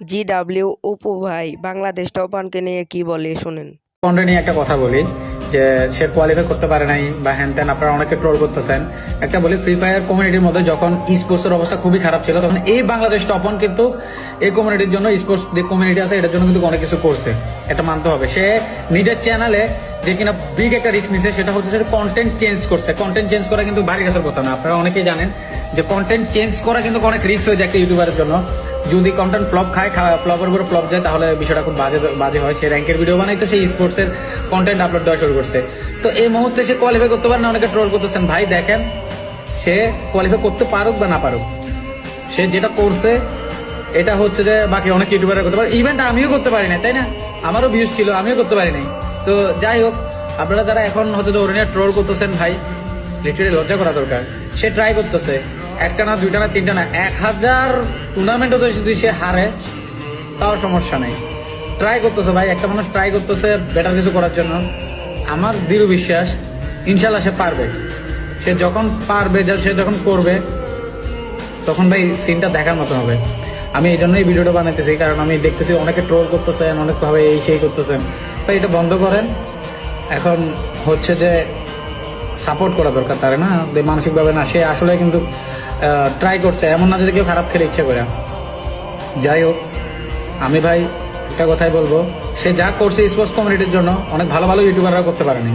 GW Apu ভাই Bangladesh top ওয়ানকে নিয়ে কি বলে শুনেন। কন্টেন্ট নিয়ে একটা কথা বলি যে সে কোয়ালিফাই করতে পারে নাই বা হ্যান ত্যান, আপনারা অনেকে ট্রোল করতেছেন। একটা বলি, ফ্রি ফায়ার কমিউনিটির মধ্যে যখন স্পোর্টস এর অবস্থা খুবই খারাপ ছিল, তখন এই বাংলাদেশ টপ ওয়ান কিন্তু এই কমিউনিটির জন্য, স্পোর্টস যে কমিউনিটি আছে এটার জন্য কিন্তু অনেক কিছু করছে, এটা মানতে হবে। সে নিজের চ্যানেলে যে কিনা বিগ একটা রিস্ক নিছে, সেটা হচ্ছে সে কন্টেন্ট চেঞ্জ করছে। কন্টেন্ট চেঞ্জ করা কিন্তু বাড়ি গাছের কথা না, আপনারা অনেকেই জানেন যে কন্টেন্ট চেঞ্জ করা কিন্তু অনেক রিস্ক হয়ে যায় একটা ইউটিউবারের জন্য। যদি কন্টেন্ট ফ্লপ খায়, ফ্লপের উপরে ফ্লপ যায়, তাহলে বিষয়টা খুব বাজে হয়। সে র্যাঙ্কের ভিডিও বানাই তো সেই স্পোর্টস এর কন্টেন্ট আপলোড দেওয়া শুরু করছে। তো এই মুহূর্তে সে কোয়ালিফাই করতে পারে না, অনেকে ট্রোল করতেছেন। ভাই দেখেন, সে কোয়ালিফাই করতে পারুক বা না পারুক, সে যেটা করছে এটা হচ্ছে যে বাকি অনেক ইউটিউবাররা করতে পারে। ইভেন্ট আমিও করতে পারি না, তাই না? আমারও ভিউজ ছিল, আমিও করতে পারি নাই। তো যাই হোক, আপনারা যারা এখন হয়তো ওর নিয়ে ট্রোল করতেছেন, ভাই লিটারেলি লজ্জা করা দরকার। সে ট্রাই করতেছে, একটা না, দুইটা না, তিনটা না, 1000 টুর্নামেন্টও যদি সে হারে তাও সমস্যা নেই। ট্রাই করতেছে ভাই, একটা মানুষ ট্রাই করতেছে বেটার কিছু করার জন্য। আমার দৃঢ় বিশ্বাস ইনশাল্লাহ সে পারবে। সে যখন পারবে, সে যখন করবে, তখন ভাই সিনটা দেখার মতো হবে। আমি এই জন্যই ভিডিওটা বানাইতেছি, কারণ আমি দেখতেছি অনেকে ট্রোল করতেছেন, অনেকভাবে এই সেই করতেছেন। ভাই এটা বন্ধ করেন। এখন হচ্ছে যে সাপোর্ট করা দরকার তার, না মানসিকভাবে না। সে আসলে কিন্তু ট্রাই করছে, এমন না যে কেউ খারাপ খেলে ইচ্ছে করে। যাই হোক, আমি ভাই একটা কথাই বলবো, সে যা করছে স্পোর্টস কমিউনিটির জন্য, অনেক ভালো ভালো ইউটিউবাররা করতে পারেনি।